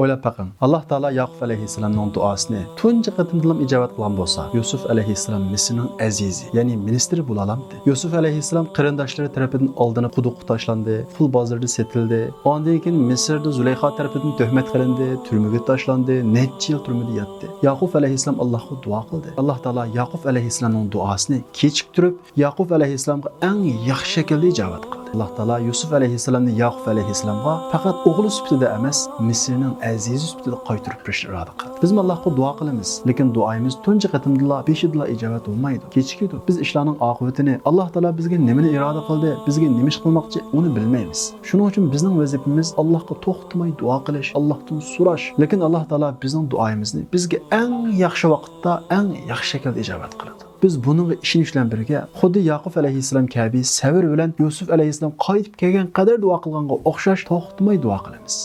O'ylab baqing. Alloh taolo Yaqub alayhissalomning duosini tunji qatimdan ijobat qilgan bo'lsa, Yusuf alayhissalom Misrning azizi, ya'ni ministri bo'la olamdi. Yusuf alayhissalom qarindoshlari tomonidan oldini quduqqa tashlandi, pul bozorida setildi. Ondan keyin Misrda Zulayxa tomonidan tuhmat qilindi, turmaga tashlandi, necha yil turmada yotdi. Yaqub alayhissalom Allohga duo qildi. Alloh taolo Yaqub alayhissalomning duosini kechiktirib, Yaqub alayhissalomga eng yaxshi shaklda ijobat qildi. Allah Taala Yusuf alayhissalomni Yaqub alayhissalomga faqat o'g'li sifatida emas, Misrning azizi sifatida qaytarib berishni iroda qildi. Biz Allohga duo qilamiz, lekin duoyimiz tunji qatimdilla, beshidilla ijobat bo'lmaydi. Kechikadi. Biz ishlarning oqibatini Alloh Taala bizga nimani iroda qildi, bizga nima ish qilmoqchi, uni bilmaymiz. Shuning uchun bizning vazifamiz Allohga to'xtamay duo qilish, Allohdan so'rash. Lekin Alloh Taala bizning duoyimizni bizga eng yaxshi vaqtda, eng yaxshi shaklda ijobat qiladi. Biz bununla ishinish bilan birga xuddi Yaqub alayhissalom kabi sabr bilan Yusuf alayhissalom qaytib kelgan qadar duo qilganga o'xshash to'xtamay duo qilamiz.